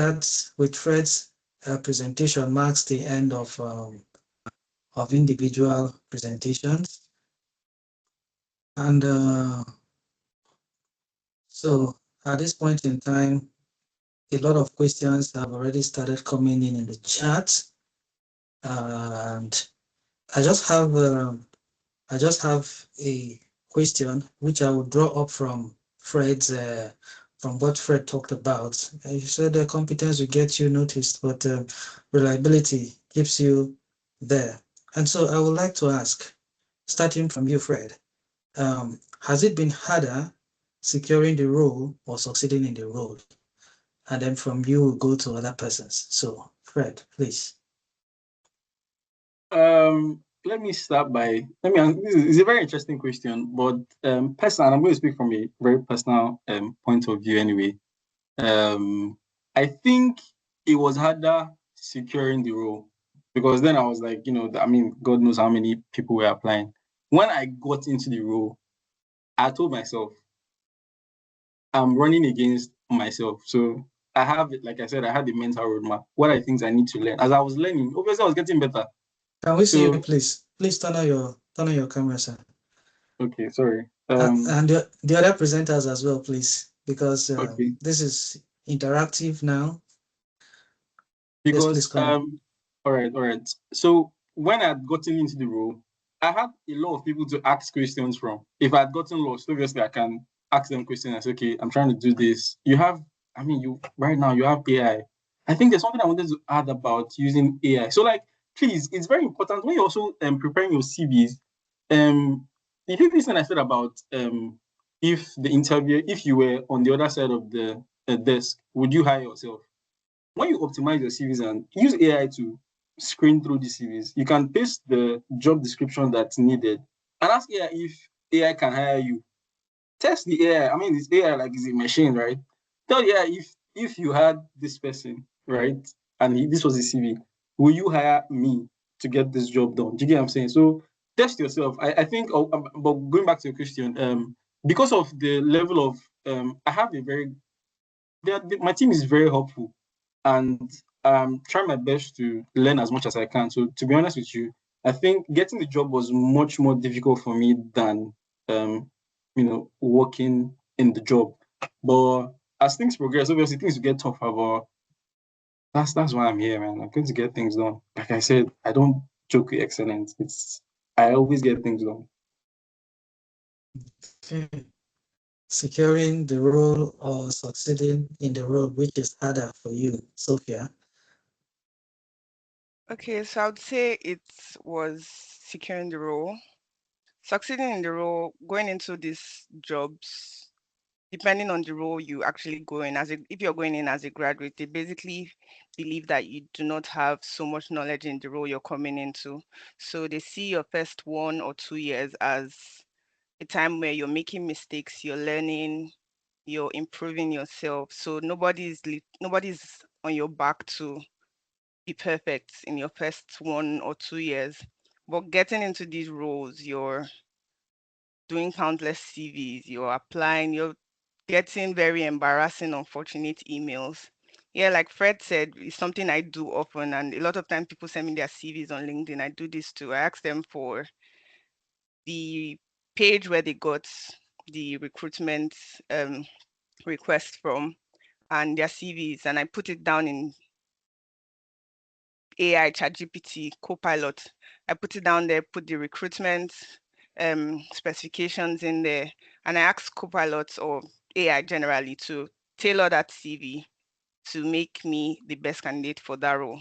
That with Fred's presentation marks the end of individual presentations. And so at this point in time, a lot of questions have already started coming in the chat. And I just have a question which I will draw up from Fred's from what Fred talked about. You said the competence will get you noticed, but reliability keeps you there. And so I would like to ask, starting from you, Fred, has it been harder securing the role or succeeding in the role? And then from you, we'll go to other persons. So, Fred, please. Let me start by, this is a very interesting question, but personal, I'm going to speak from a very personal point of view anyway. I think it was harder securing the role because then I was like, God knows how many people were applying. When I got into the role, I told myself, I'm running against myself. So I have, like I said, I had the mental roadmap. What are things I need to learn? As I was learning, obviously I was getting better. Can we see you, please? Please turn on your camera, sir. Okay, sorry. And the other presenters as well, please, because okay. This is interactive now. Because yes, all right. So when I had gotten into the role, I had a lot of people to ask questions from. If I had gotten lost, obviously I can ask them questions and say, okay, I'm trying to do this. Right now you have AI. I think there's something I wanted to add about using AI. So please, it's very important when you're also preparing your CVs. You hear this thing I said about if you were on the other side of the desk, would you hire yourself? When you optimize your CVs and use AI to screen through the CVs, you can paste the job description that's needed and ask AI if AI can hire you. Test the AI. This AI is a machine, right? Tell the AI if you had this person, right, and this was a CV, will you hire me to get this job done? Do you get what I'm saying? So test yourself. I think, but going back to your question, because of the level of, I have my team is very helpful. And try my best to learn as much as I can. So to be honest with you, I think getting the job was much more difficult for me than working in the job. But as things progress, obviously things will get tougher. But that's why I'm here, man. I'm going to get things done. Like I said, I don't joke with excellence. I always get things done. Securing the role or succeeding in the role, which is harder for you, Sophia? Okay, so I would say it was securing the role. Succeeding in the role, going into these jobs, depending on the role you actually go in, if you're going in as a graduate, they basically believe that you do not have so much knowledge in the role you're coming into. So they see your first 1 or 2 years as a time where you're making mistakes, you're learning, you're improving yourself. So nobody's on your back to be perfect in your first 1 or 2 years. But getting into these roles, you're doing countless CVs, you're applying, you're getting very embarrassing, unfortunate emails. Yeah, like Fred said, it's something I do often. And a lot of times people send me their CVs on LinkedIn. I do this too. I ask them for the page where they got the recruitment request from and their CVs, and I put it down in AI, ChatGPT, Copilot. I put it down there, put the recruitment specifications in there, and I ask Copilot or AI generally to tailor that CV to make me the best candidate for that role.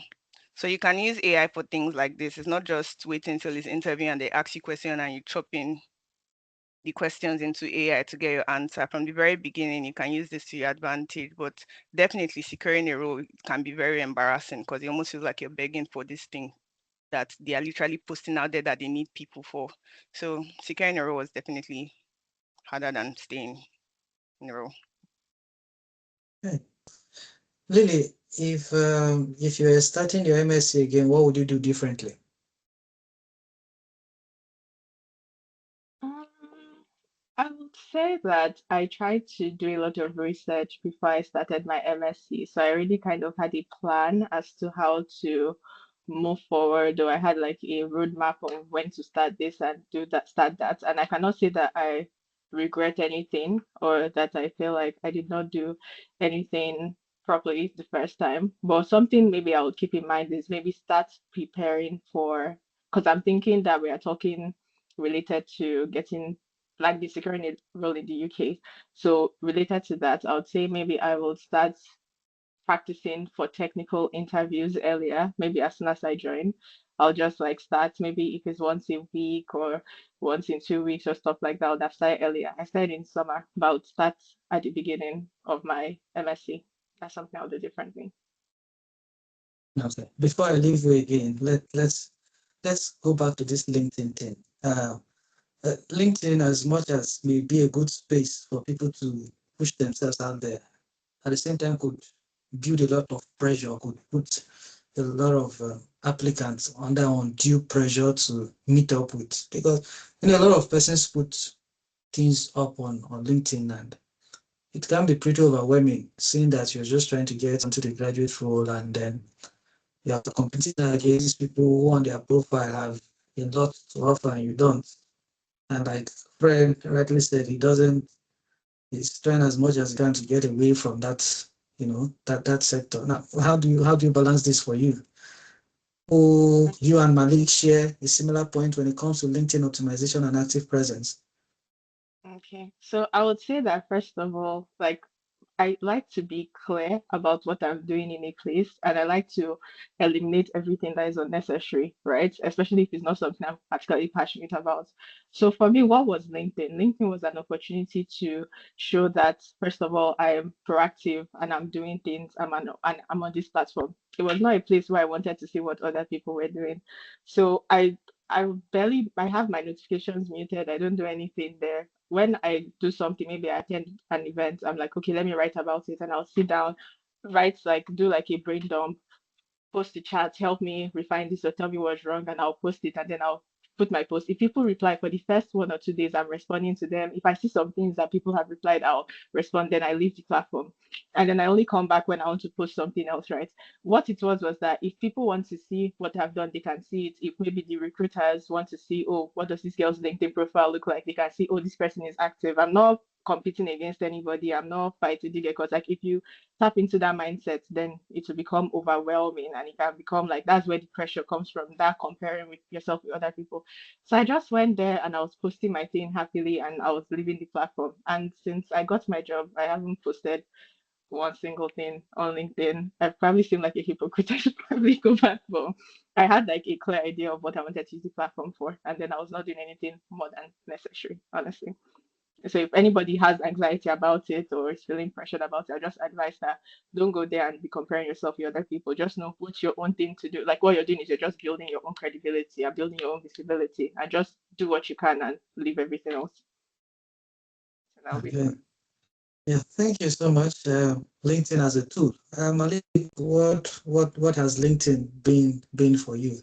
So you can use AI for things like this. It's not just waiting until it's interview and they ask you a question and you chop in the questions into AI to get your answer. From the very beginning, you can use this to your advantage, but definitely securing a role can be very embarrassing because it almost feels like you're begging for this thing that they are literally posting out there that they need people for. So securing a role is definitely harder than staying in a role. Okay. Lily, if you were starting your MSc again, what would you do differently? I would say that I tried to do a lot of research before I started my MSc. So I already kind of had a plan as to how to move forward, or I had like a roadmap of when to start this and do that, start that. And I cannot say that I regret anything or that I feel like I did not do anything properly the first time. But something maybe I would keep in mind is maybe start preparing for, because I'm thinking that we are talking related to getting like the security role in the UK. So related to that, I would say maybe I will start practicing for technical interviews earlier, maybe as soon as I join. I'll just like start maybe if it's once a week or once in 2 weeks or stuff like that. I'll have started earlier. I started in summer, but I would start at the beginning of my MSc. That's something I'll do differently. Okay. Before I leave you again, let's go back to this LinkedIn thing. LinkedIn, as much as may be a good space for people to push themselves out there, at the same time could build a lot of pressure, could put a lot of applicants under undue pressure to meet up with, because a lot of persons put things up on LinkedIn, and it can be pretty overwhelming seeing that you're just trying to get onto the graduate role, and then you have to compete against people who on their profile have a lot to offer and you don't. And like Fred rightly said, he doesn't, he's trying as much as he can to get away from that, that sector. Now, how do you balance this for you? Oh, you and Malik share a similar point when it comes to LinkedIn optimization and active presence. Okay, so I would say that first of all, like I like to be clear about what I'm doing in a place, and I like to eliminate everything that is unnecessary, right? Especially if it's not something I'm particularly passionate about. So for me, what was LinkedIn? LinkedIn was an opportunity to show that first of all, I am proactive and I'm doing things. And I'm on this platform. It was not a place where I wanted to see what other people were doing. So I have my notifications muted. I don't do anything there. When I do something, maybe I attend an event, I'm like, okay, let me write about it, and I'll sit down, write like do like a brain dump, post the chat, help me refine this or tell me what's wrong, and I'll post it, and then I'll put my post. If people reply for the first 1 or 2 days, I'm responding to them. If I see some things that people have replied, I'll respond, then I leave the platform. And then I only come back when I want to post something else, right? What it was that if people want to see what I've done, they can see it. If maybe the recruiters want to see, oh, what does this girl's LinkedIn profile look like? They can see, oh, this person is active. I'm not competing against anybody. I'm not fighting because like if you tap into that mindset, then it will become overwhelming and it can become like that's where the pressure comes from, that comparing with yourself with other people. So I just went there and I was posting my thing happily and I was leaving the platform. And since I got my job, I haven't posted one single thing on LinkedIn. I probably seem like a hypocrite. I should probably go back, but I had like a clear idea of what I wanted to use the platform for, and then I was not doing anything more than necessary, honestly. So if anybody has anxiety about it or is feeling pressured about it, I just advise that don't go there and be comparing yourself with other people. Just know what's your own thing to do. Like what you're doing is you're just building your own credibility and building your own visibility, and just do what you can and leave everything else. So that'll be Okay. fun. Yeah, thank you so much. LinkedIn as a tool. Malik, what has LinkedIn been for you?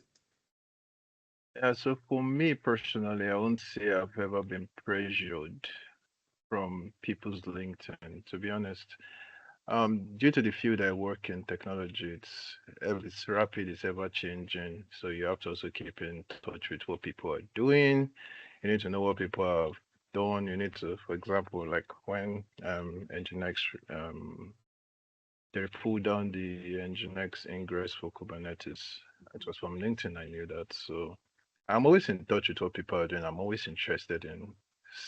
Yeah, so for me personally, I won't say I've ever been pressured from people's LinkedIn, to be honest. Due to the field I work in, technology, it's rapid, it's ever changing. So you have to also keep in touch with what people are doing. You need to know what people have done. You need to, for example, like when Nginx they pulled down the Nginx ingress for Kubernetes. It was from LinkedIn, I knew that. So I'm always in touch with what people are doing. I'm always interested in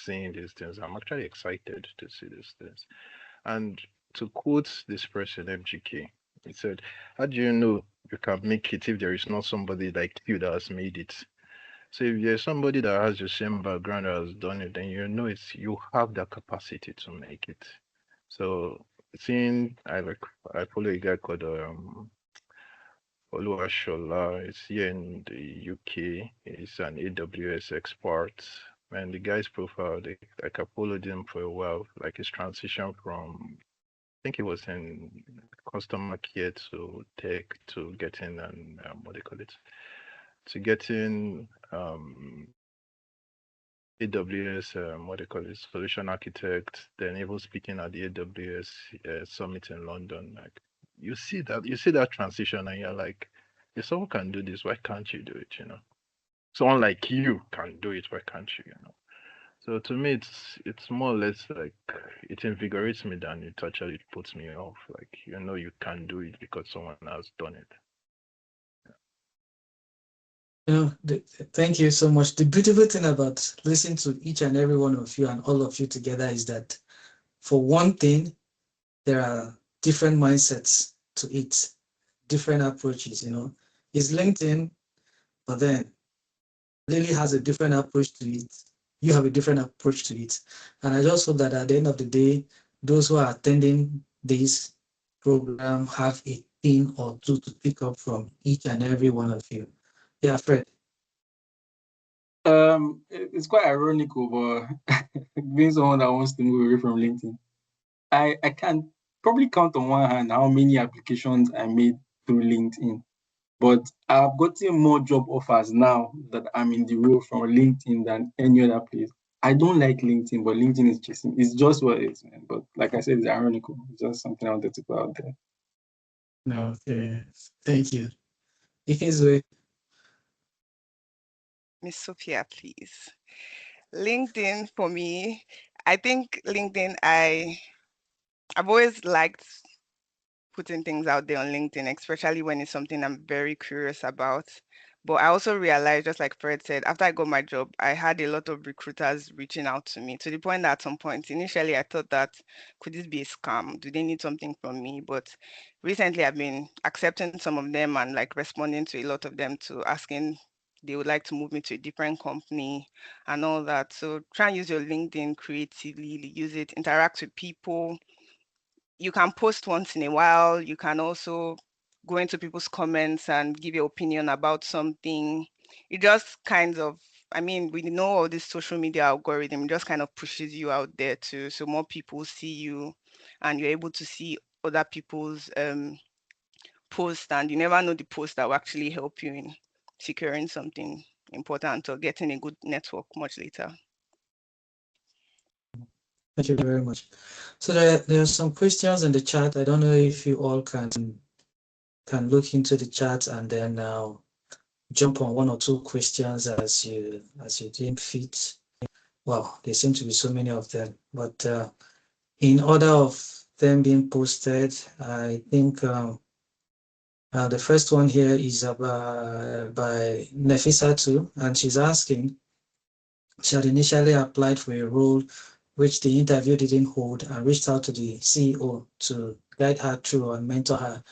seeing these things. I'm actually excited to see these things. And to quote this person, MGK, he said, how do you know you can make it if there is not somebody like you that has made it? So if there's somebody that has the same background that has done it, then you know you have the capacity to make it. So seeing I follow a guy called Oluwashola. It's here in the UK. He's an AWS expert. And the guy's profile, like I followed him for a while, like his transition from, I think he was in customer care to tech to getting an, what do you call it? To getting AWS, what they call it, solution architect, then even speaking at the AWS summit in London. Like you see that transition, and you're like, if someone can do this, why can't you do it? Someone like you can do it, why can't you? So to me, it's more or less like it invigorates me than it actually puts me off. Like you can do it because someone has done it. Thank you so much. The beautiful thing about listening to each and every one of you and all of you together is that, for one thing, there are different mindsets to it, different approaches. It's LinkedIn, but then Lily has a different approach to it. You have a different approach to it. And I just hope that at the end of the day, those who are attending this program have a thing or two to pick up from each and every one of you. Yeah, Fred. It's quite ironical, but being someone that wants to move away from LinkedIn, I can probably count on one hand how many applications I made through LinkedIn. But I've gotten more job offers now that I'm in the role from LinkedIn than any other place. I don't like LinkedIn, but LinkedIn is chasing. It's just what it is, man. But like I said, it's ironical. It's just something I wanted to put out there. No, okay. Thank you. Ifezue. Miss Sophia, please. LinkedIn for me, I think LinkedIn, I've always liked putting things out there on LinkedIn, especially when it's something I'm very curious about. But I also realized, just like Fred said, after I got my job, I had a lot of recruiters reaching out to me, to the point that at some point, initially, I thought that, could this be a scam? Do they need something from me? But recently, I've been accepting some of them and like responding to a lot of them, to asking they would like to move me to a different company and all that. So try and use your LinkedIn creatively, use it, interact with people. You can post once in a while. You can also go into people's comments and give your opinion about something. It just kind of, I mean, we know all this social media algorithm just kind of pushes you out there too. So more people see you and you're able to see other people's posts, and you never know the post that will actually help you in securing something important or getting a good network much later. Thank you very much. So there are some questions in the chat. I don't know if you all can look into the chat and then jump on one or two questions as you deem fit. Well, there seem to be so many of them, but in order of them being posted, I think the first one here is by Nefisatu, and she's asking, she had initially applied for a role which the interview didn't hold, and reached out to the CEO to guide her through and mentor her.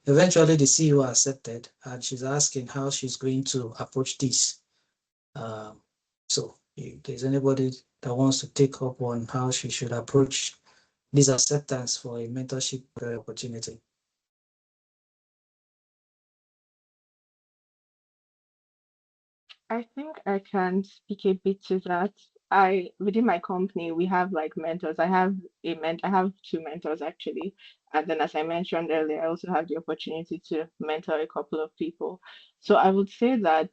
Eventually the CEO accepted, and she's asking how she's going to approach this. So if there's anybody that wants to take up on how she should approach this acceptance for a mentorship opportunity. I think I can speak a bit to that. Within my company, we have like mentors. I have two mentors actually. And then as I mentioned earlier, I also have the opportunity to mentor a couple of people. So I would say that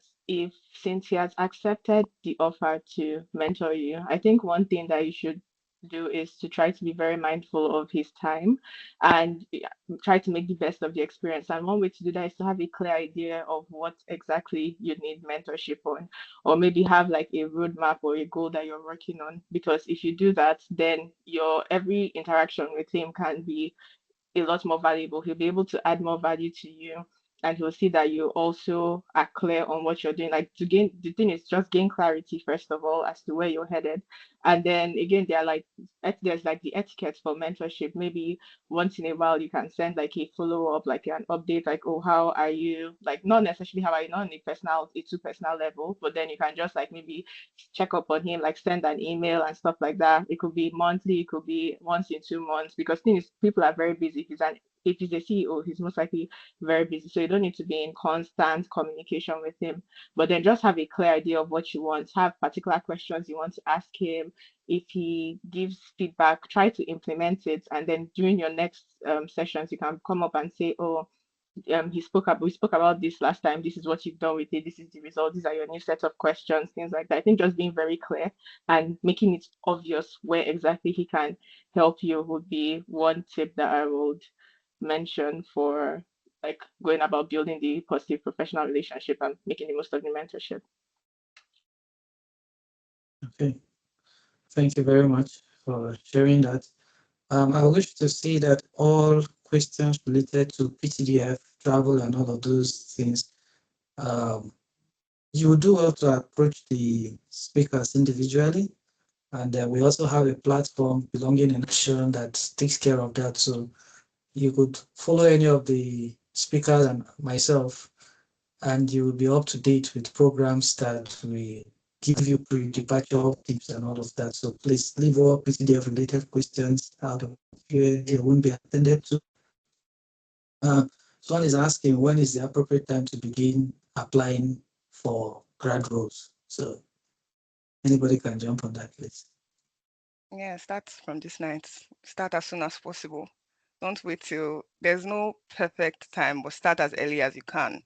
since he has accepted the offer to mentor you, I think one thing that you should do is to try to be very mindful of his time and try to make the best of the experience. And one way to do that is to have a clear idea of what exactly you need mentorship on, or maybe have like a roadmap or a goal that you're working on. Because if you do that, then your every interaction with him can be a lot more valuable. He'll be able to add more value to you, and he'll see that you also are clear on what you're doing. Like, to gain, the thing is just gain clarity first of all as to where you're headed, and then again there's like the etiquette for mentorship. Maybe once in a while you can send like a follow up, like an update, like, oh, how are you? Like, not necessarily how are you, not on a too personal level, but then you can just like maybe check up on him, like send an email and stuff like that. It could be monthly, it could be once in 2 months, because things people are very busy. If he's a CEO, he's most likely very busy. So you don't need to be in constant communication with him. But then just have a clear idea of what you want, have particular questions you want to ask him. If he gives feedback, try to implement it. And then during your next sessions, you can come up and say, oh, we spoke about this last time. This is what you've done with it. This is the result. These are your new set of questions, things like that. I think just being very clear and making it obvious where exactly he can help you would be one tip that I would mention for like going about building the positive professional relationship and making the most of the mentorship. Okay, thank you very much for sharing that. I wish to see that all questions related to PTDF, travel, and all of those things, you do well to approach the speakers individually. And we also have a platform, Belonging in Action, that takes care of that. So you could follow any of the speakers and myself, and you will be up to date with programs that we give you pre-departure tips and all of that. So please leave all PTDF related questions out of here. They won't be attended to. Someone is asking, when is the appropriate time to begin applying for grad roles? So anybody can jump on that, please. Yeah, start from this night. Start as soon as possible. Don't wait till there's no perfect time, but start as early as you can,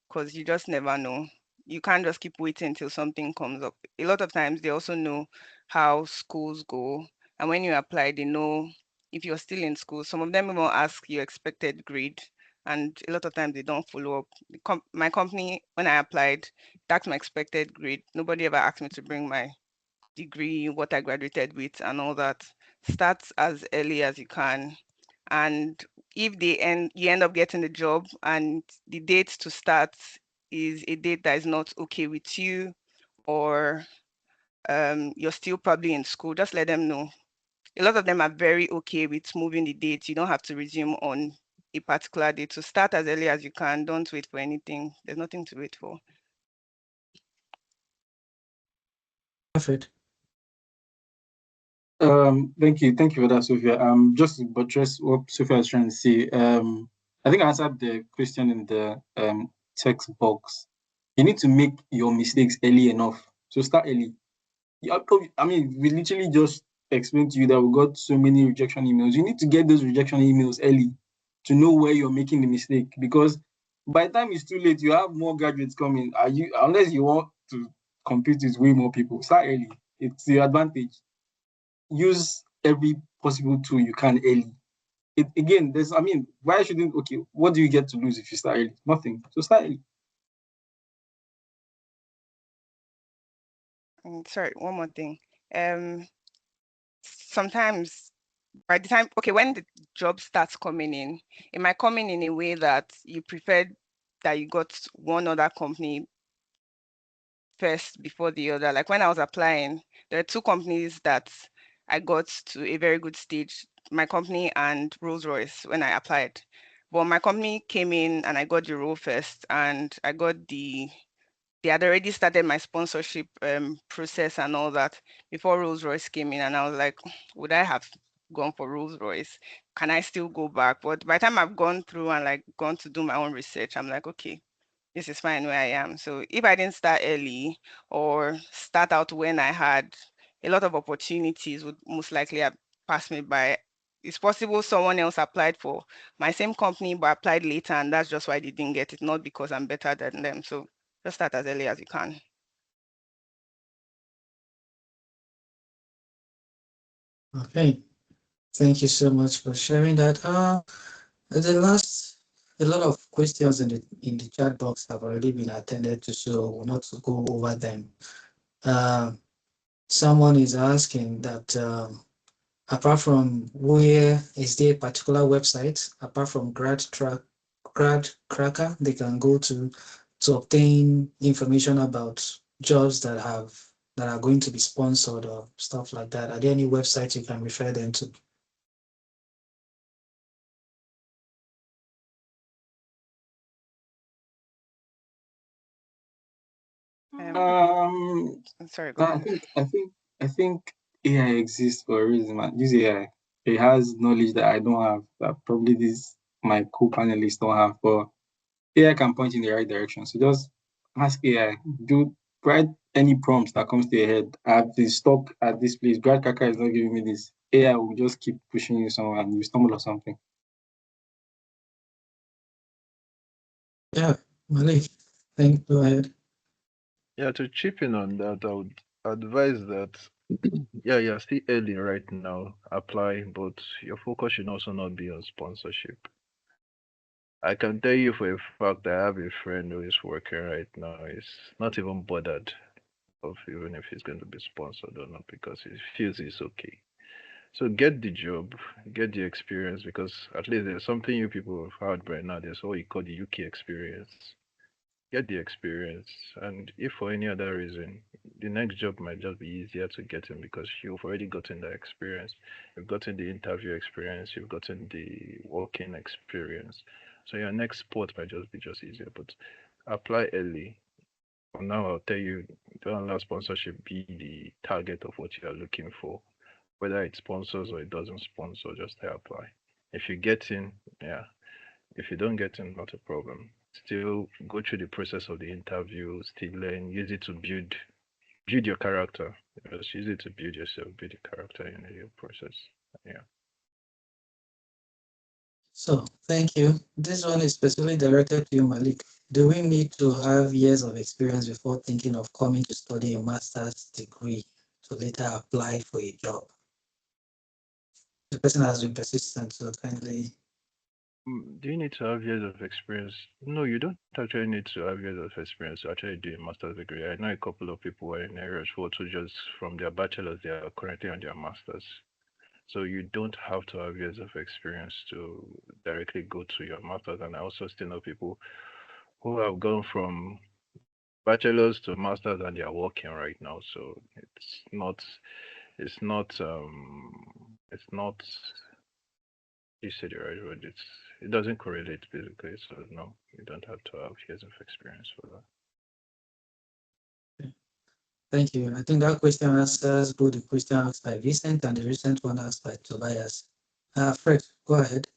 because you just never know. You can't just keep waiting until something comes up. A lot of times they also know how schools go, and when you apply, they know if you're still in school. Some of them will ask your expected grade, and a lot of times they don't follow up. My company, when I applied, that's my expected grade. Nobody ever asked me to bring my degree, what I graduated with, and all that. Start as early as you can. And if you end up getting the job and the date to start is a date that is not okay with you, or you're still probably in school, just let them know. A lot of them are very okay with moving the date. You don't have to resume on a particular date. So start as early as you can. Don't wait for anything. There's nothing to wait for. Alfred. Thank you for that, Sophia. Just to buttress what Sophia was trying to say. I think I answered the question in the text box. You need to make your mistakes early enough. So start early. I mean, we literally just explained to you that we got so many rejection emails. You need to get those rejection emails early to know where you're making the mistake, because by the time it's too late, you have more graduates coming. Unless you want to compete with way more people, start early. It's the advantage. Use every possible tool you can early. Again, why shouldn't, okay, what do you get to lose if you start early? Nothing. So start early. Sorry, one more thing. Sometimes by the time, when the job starts coming in, it might come in a way that you preferred that you got one other company first before the other. Like when I was applying, there are two companies that I got to a very good stage, my company and Rolls-Royce, when I applied. But my company came in and I got the role first, and I got they had already started my sponsorship process and all that before Rolls-Royce came in, and I was like, would I have gone for Rolls-Royce? Can I still go back? But by the time I've gone through and like gone to do my own research, I'm like, okay, this is fine where I am. So if I didn't start early or start out when I had a lot of opportunities, would most likely have passed me by. It's possible someone else applied for my same company but applied later, and that's just why they didn't get it, not because I'm better than them. So just start as early as you can. Okay, thank you so much for sharing that. A lot of questions in the chat box have already been attended to, so we'll not go over them. Someone is asking that apart from where is there a particular website apart from Grad Cracker they can go to obtain information about jobs that are going to be sponsored or stuff like that? Are there any websites you can refer them to? Sorry, go ahead. I think AI exists for a reason, man. This AI, it has knowledge that I don't have, that probably this my co-panelists don't have, but AI can point in the right direction. So just ask AI, write any prompts that comes to your head. I have this stock at this place. Grad Kaka is not giving me this. AI will just keep pushing you somewhere and you stumble or something. Yeah, Malik, go ahead. Yeah, to chip in on that, I would advise that yeah, you're still early right now, apply, but your focus should also not be on sponsorship. I can tell you for a fact I have a friend who is working right now. He's not even bothered of even if he's going to be sponsored or not because he feels it's okay. So get the job, get the experience because at least there's something you people have heard right now. There's what you call the UK experience. Get the experience, and if for any other reason the next job might just be easier to get in because you've already gotten the experience, you've gotten the interview experience, you've gotten the working experience, so your next spot might just be just easier. But apply early. For now, I'll tell you, don't allow sponsorship be the target of what you are looking for, whether it sponsors or it doesn't sponsor. Just apply. If you get in, yeah. If you don't get in, not a problem. Still go through the process of the interview, still learn, use it to build your character. Just use it to build yourself, build your character in your process. Yeah. So, thank you. This one is specifically directed to you, Malik. Do we need to have years of experience before thinking of coming to study a master's degree to later apply for a job? The person has been persistent, so kindly. Do you need to have years of experience? No, you don't actually need to have years of experience to actually do a master's degree. I know a couple of people who are in areas who just from their bachelor's, they are currently on their master's. So you don't have to have years of experience to directly go to your master's. And I also still know people who have gone from bachelor's to master's and they are working right now. So it's not you said it right, but it doesn't correlate basically. So no, you don't have to have years of experience for that. Thank you. I think that question answers both the question asked by Vincent and the recent one asked by Tobias. Fred, go ahead.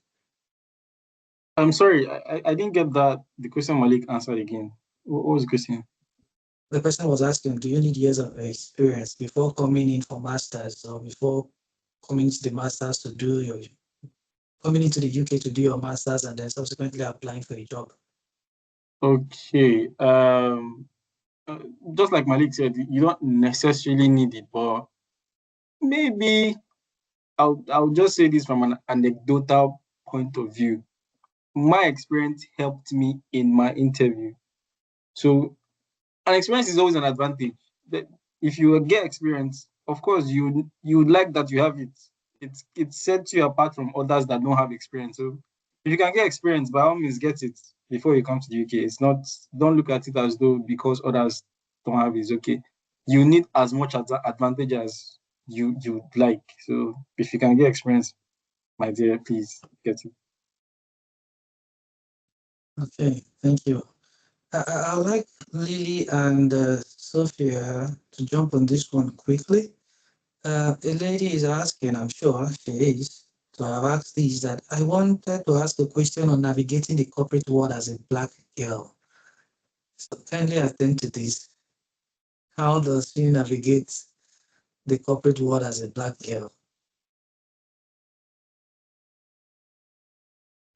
I'm sorry, I didn't get that. The question Malik answered again. What was the question? The person was asking, do you need years of experience before coming in for masters or before coming to the masters to do your coming into the UK to do your masters and then subsequently applying for a job? Okay. Just like Malik said, you don't necessarily need it, but maybe I'll just say this from an anecdotal point of view. My experience helped me in my interview. So an experience is always an advantage. That if you get experience, of course you would like that you have it. It sets you apart from others that don't have experience. So if you can get experience, by all means get it before you come to the UK. It's not, don't look at it as though because others don't have it, it's okay. You need as much advantage as you would like. So if you can get experience, my dear, please get it. Okay, thank you. I'd like Lily and Sophia to jump on this one quickly. A lady is asking, I'm sure she is, to have asked this, that I wanted to ask a question on navigating the corporate world as a Black girl. So kindly attend to this. How does she navigate the corporate world as a Black girl?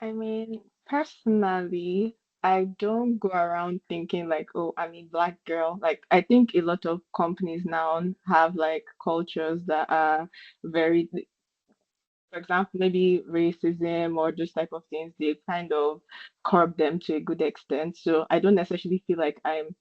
I mean, personally, I don't go around thinking like, oh, I'm a black girl. Like, I think a lot of companies now have like cultures that are very, for example, maybe racism or those type of things, they kind of curb them to a good extent. So I don't necessarily feel like I'm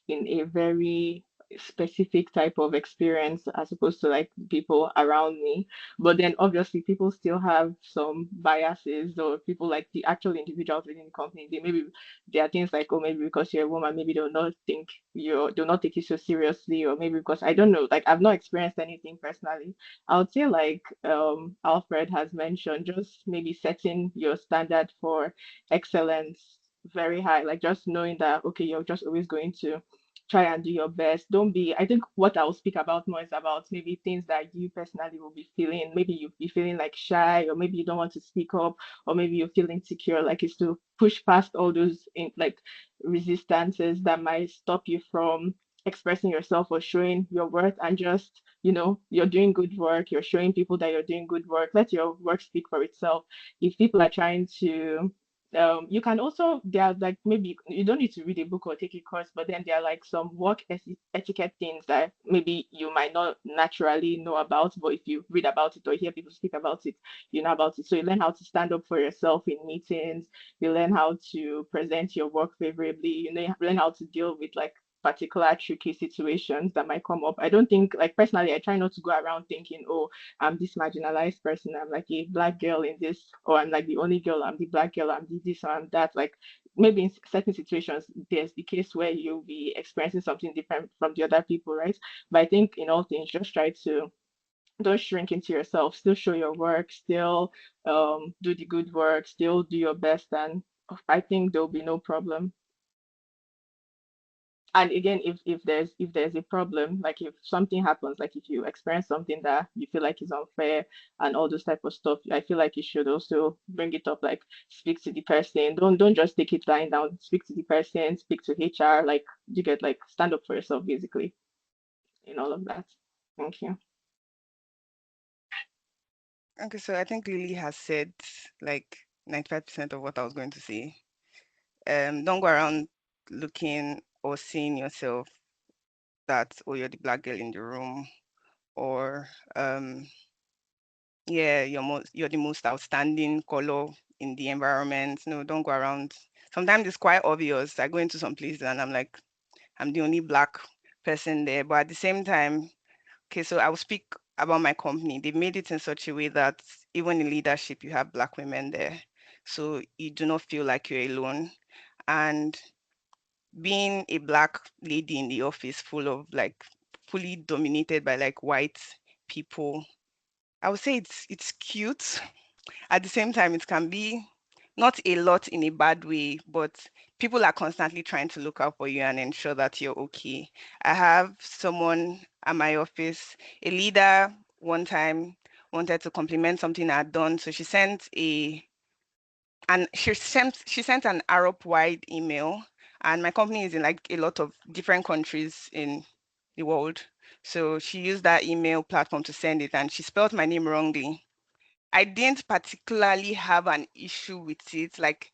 in a very specific type of experience as opposed to like people around me. But then obviously people still have some biases, or people like the actual individuals within the company. They maybe there are things like, oh, maybe because you're a woman, maybe they'll not take you so seriously, or maybe because I don't know, like I've not experienced anything personally. I would say like Alfred has mentioned, just maybe setting your standard for excellence very high, like just knowing that okay, you're just always going to try and do your best. Don't be, I think what I'll speak about more is about maybe things that you personally will be feeling. Maybe you be feeling like shy, or maybe you don't want to speak up, or maybe you feel insecure. Like it's to push past all those like resistances that might stop you from expressing yourself or showing your worth, and just you're doing good work, you're showing people that you're doing good work. Let your work speak for itself. If people are trying to You can also, there are like, maybe you don't need to read a book or take a course, but then there are like some work etiquette things that maybe you might not naturally know about, but if you read about it or hear people speak about it, you know about it. So you learn how to stand up for yourself in meetings, you learn how to present your work favorably, you know, learn how to deal with like particular tricky situations that might come up. I don't think, like, personally, I try not to go around thinking, oh, I'm this marginalized person, I'm like a black girl in this, or I'm like the only girl, I'm the black girl, I'm this or I'm that. Like, maybe in certain situations there's the case where you'll be experiencing something different from the other people, right? But I think in all things, just try to don't shrink into yourself, still show your work, still do the good work, still do your best, and I think there'll be no problem. And again, if there's a problem, like if something happens, like if you experience something that you feel like is unfair and all those type of stuff, I feel like you should also bring it up, like speak to the person. Don't just take it lying down. Speak to the person, speak to HR, like you get, like, stand up for yourself basically in all of that. Thank you. Okay, so I think Lily has said like 95% of what I was going to say. Don't go around looking or seeing yourself that, oh, you're the black girl in the room, or yeah, you're the most outstanding color in the environment. No, don't go around. Sometimes it's quite obvious. I go into some places and I'm like, I'm the only black person there. But at the same time, okay, so I will speak about my company. They've made it in such a way that even in leadership, you have black women there. So you do not feel like you're alone. And being a black lady in the office full of like fully dominated by like white people, I would say it's cute. At the same time, it can be not a lot in a bad way, but people are constantly trying to look out for you and ensure that you're okay. I have someone at my office, a leader one time wanted to compliment something I had done. So she sent an Arup wide email, and my company is in like a lot of different countries in the world. So she used that email platform to send it, and she spelled my name wrongly. I didn't particularly have an issue with it. Like,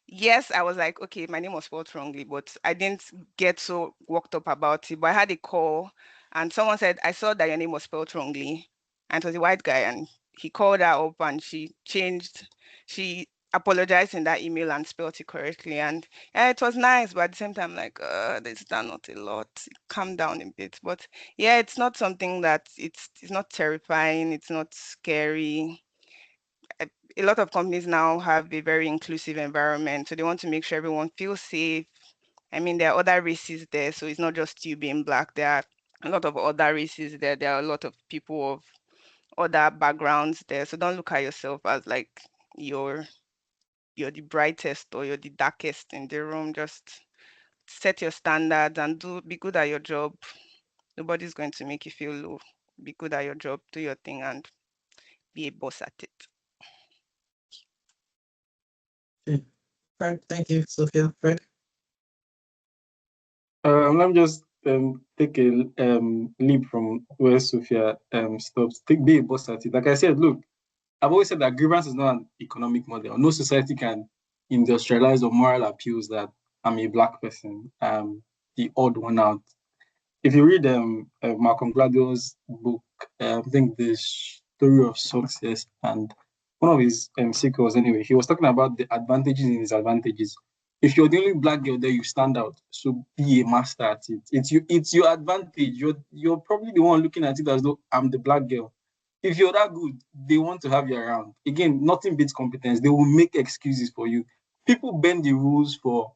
yes, I was like, okay, my name was spelled wrongly, but I didn't get so worked up about it. But I had a call and someone said, I saw that your name was spelled wrongly. And it was a white guy, and he called her up and she apologized in that email and spelled it correctly. And yeah, it was nice, but at the same time, like, this is not a lot. Calm down a bit. But yeah, it's not something that it's not terrifying, it's not scary. A lot of companies now have a very inclusive environment, so they want to make sure everyone feels safe. I mean, there are other races there, so it's not just you being black. There are a lot of other races there. There are a lot of people of other backgrounds there. So don't look at yourself as like you're you're the brightest or you're the darkest in the room. Just set your standards and be good at your job. Nobody's going to make you feel low. Be good at your job, do your thing, and be a boss at it. Okay. Fred, thank you, Sophia. Fred. Let me just take a leap from where Sophia stops. Be a boss at it. Like I said, look, I've always said that grievance is not an economic model. No society can industrialize or moral appeals that I'm a black person, the odd one out. If you read Malcolm Gladwell's book, I think The Story of Success, and one of his sequels anyway, he was talking about the advantages and disadvantages. If you're the only black girl there, you stand out. So be a master at it. It's your advantage. You're probably the one looking at it as though I'm the black girl. If you're that good, they want to have you around. Again, nothing beats competence. They will make excuses for you. People bend the rules for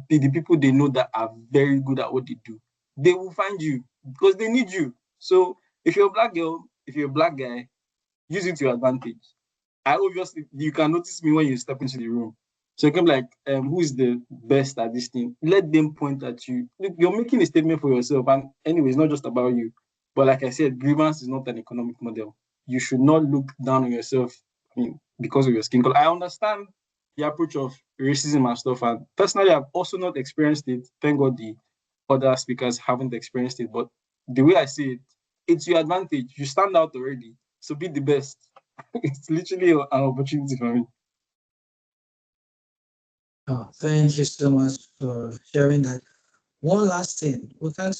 the people they know that are very good at what they do. They will find you because they need you. So if you're a black girl, if you're a black guy, use it to your advantage. I obviously, you can notice me when you step into the room. So you can be like, who is the best at this thing? Let them point at you. Look, you're making a statement for yourself. And anyway, it's not just about you. But like I said, grievance is not an economic model. You should not look down on yourself, I mean, because of your skin color. I understand the approach of racism and stuff. And personally, I've also not experienced it. Thank God the other speakers haven't experienced it. But the way I see it, it's your advantage. You stand out already. So be the best. It's literally an opportunity for me. Oh, thank you so much for sharing that. One last thing, we can't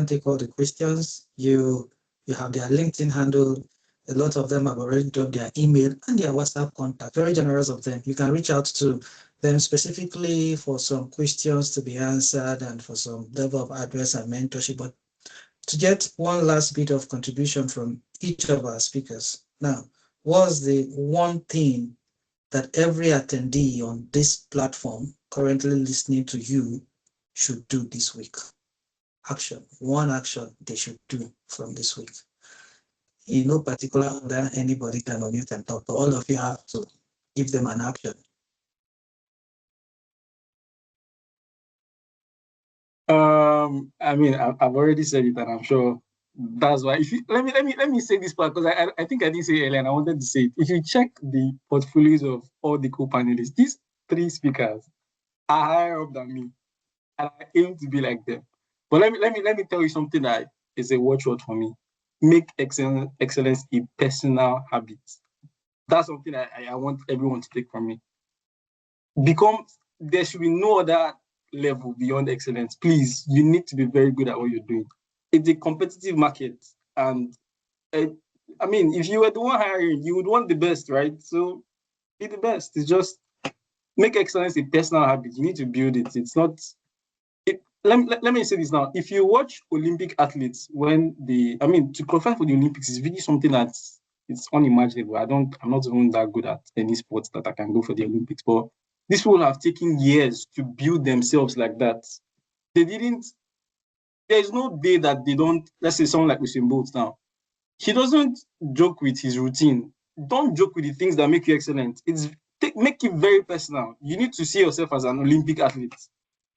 take all the questions. You have their LinkedIn handle. A lot of them have already dropped their email and their WhatsApp contact. Very generous of them. You can reach out to them specifically for some questions to be answered and for some level of advice and mentorship. But to get one last bit of contribution from each of our speakers. Now, what's the one thing that every attendee on this platform currently listening to you should do this week? One action they should do from this week. In no particular order, anybody can unmute and talk, but all of you have to give them an action. I mean, I've already said it, and I'm sure that's why. If you, let me say this part, because I think I didn't say it earlier, and I wanted to say it. If you check the portfolios of all the co-panelists, these three speakers are higher up than me, and I aim to be like them. But let me tell you something that is a watchword for me. Make excellence a personal habit. That's something I want everyone to take from me. There should be no other level beyond excellence. Please, you need to be very good at what you're doing. It's a competitive market, and I mean, if you were the one hiring, you would want the best, right? So be the best. It's just make excellence a personal habit. You need to build it. It's not. Let me say this now. If you watch Olympic athletes to qualify for the Olympics is really something that's it's unimaginable. I'm not even that good at any sports that I can go for the Olympics, but these people have taken years to build themselves like that. There's no day that they don't, let's say someone like Usain Bolt now, he doesn't joke with his routine. Don't joke with the things that make you excellent. Make it very personal. You need to see yourself as an Olympic athlete.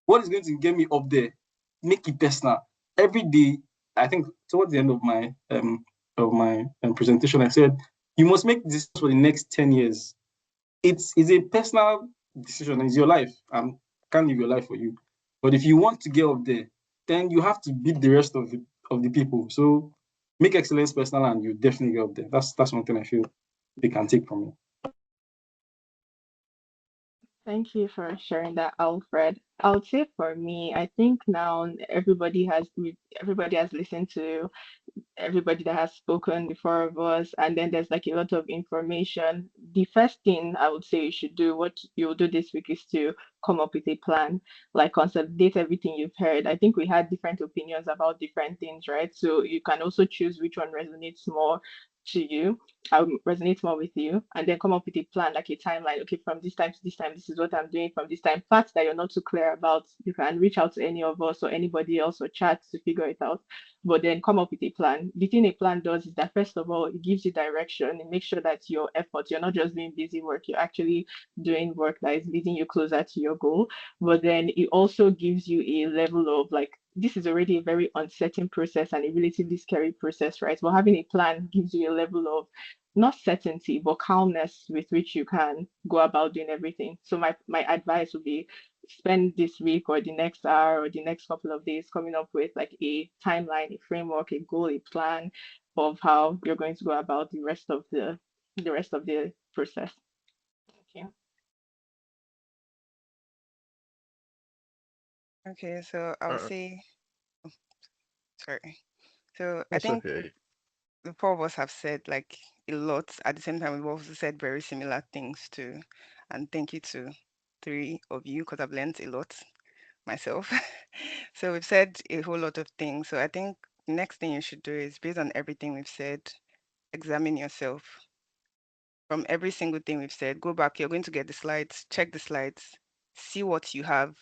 What is going to get me up there? Make it personal. Every day, I think towards the end of my presentation, I said, you must make this for the next 10 years. It's a personal decision. It's your life. I can't live your life for you. But if you want to get up there, then you have to beat the rest of the people. So make excellence personal and you definitely get up there. That's one thing I feel they can take from me. Thank you for sharing that, Alfred. I would say for me, I think now everybody has listened to everybody that has spoken, the four of us, and then there's like a lot of information. The first thing I would say you should do, what you'll do this week, is to come up with a plan, like consolidate everything you've heard. I think we had different opinions about different things, right? So you can also choose which one resonates more to you, resonates more with you, and then come up with a plan, like a timeline. Okay, from this time to this time, this is what I'm doing. From this time, parts that you're not too clear about, you can reach out to any of us or anybody else or chat to figure it out, but then come up with a plan. The thing a plan does is that, first of all, it gives you direction. It makes sure that your effort, you're not just doing busy work, you're actually doing work that is leading you closer to your goal. But then it also gives you a level of like, this is already a very uncertain process and a relatively scary process, right? But having a plan gives you a level of not certainty, but calmness with which you can go about doing everything. So my advice would be, spend this week or the next hour or the next couple of days coming up with like a timeline, a framework, a goal, a plan of how you're going to go about the rest of the process. Thank you. Okay, so I'll Uh, say, sorry. So I that's think okay. the four of us have said like a lot. At the same time, we've also said very similar things too. And thank you to three of you because I've learned a lot myself. So we've said a whole lot of things. So I think the next thing you should do is, based on everything we've said, examine yourself. From every single thing we've said, go back. You're going to get the slides, check the slides, see what you have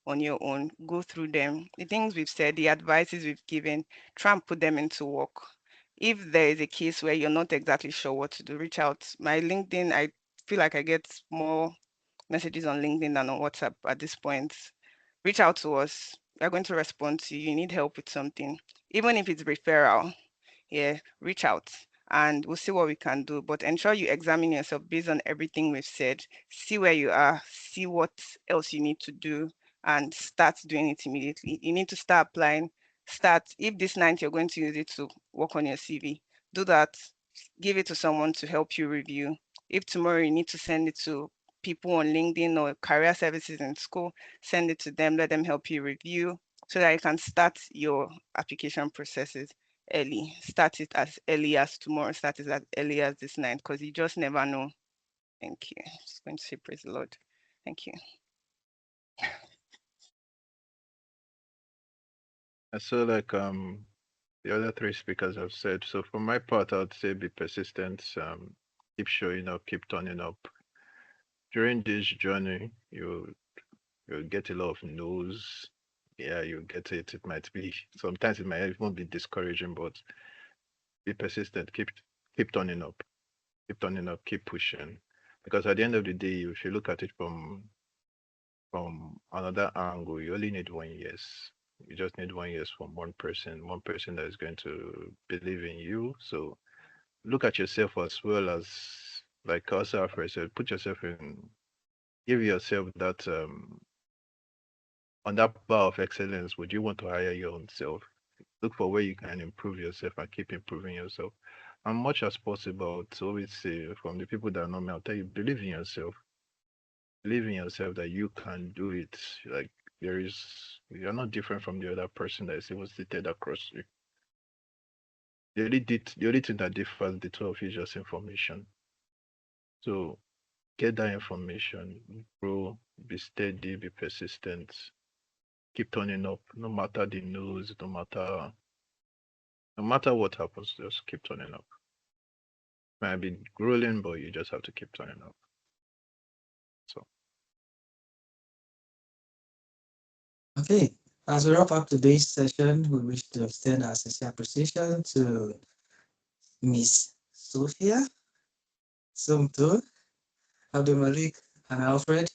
on your own, go through them. The things we've said, the advices we've given, try and put them into work. If there is a case where you're not exactly sure what to do, reach out. My LinkedIn, I feel like I get more messages on LinkedIn than on WhatsApp at this point. Reach out to us. We're going to respond to you. You need help with something, even if it's referral. Yeah, reach out and we'll see what we can do. But ensure you examine yourself based on everything we've said. See where you are, see what else you need to do, and start doing it immediately. You need to start applying. If this night you're going to use it to work on your CV, do that. Give it to someone to help you review. If tomorrow you need to send it to people on LinkedIn or career services in school, send it to them, let them help you review so that you can start your application processes early. Start it as early as tomorrow, start it as early as this night, because you just never know. Thank you. I'm just going to say praise the Lord. Thank you. So like the other three speakers have said. So for my part, I would say be persistent, keep showing up, keep turning up. During this journey, you'll get a lot of no's. Yeah, you get it. It might be sometimes it might even be discouraging, but be persistent, keep turning up, keep pushing. Because at the end of the day, if you look at it from another angle, you only need 1 year. You just need 1 year from one person that is going to believe in you. So look at yourself as well as, like also Alfred said, put yourself in, give yourself that on that bar of excellence. Would you want to hire your own self? Look for where you can improve yourself and keep improving yourself. And much as possible, to always say from the people that know me, I'll tell you, believe in yourself. Believe in yourself that you can do it. Like you're not different from the other person that is even seated across you. The only thing that differs the two of you is just information. So get that information, grow, be steady, be persistent, keep turning up, no matter the news, no matter what happens, just keep turning up. Might be grueling, but you just have to keep turning up. So okay. As we wrap up today's session, we wish to extend our sincere appreciation to Miss Sophia, Somto, Abdulmalik, and Alfred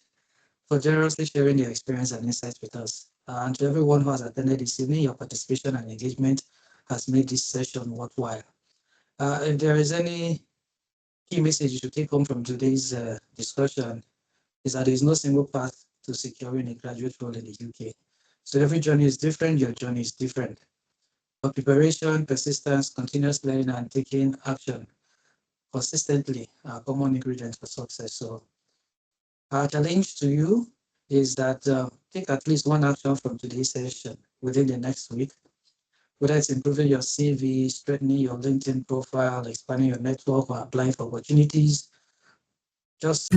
for generously sharing their experience and insights with us. And to everyone who has attended this evening, your participation and engagement has made this session worthwhile. If there is any key message you should take home from today's discussion, is that there is no single path to securing a graduate role in the UK. So every journey is different, your journey is different. But preparation, persistence, continuous learning, and taking action consistently are common ingredients for success. So our challenge to you is that take at least one action from today's session within the next week, whether it's improving your CV, strengthening your LinkedIn profile, expanding your network, or applying for opportunities. Just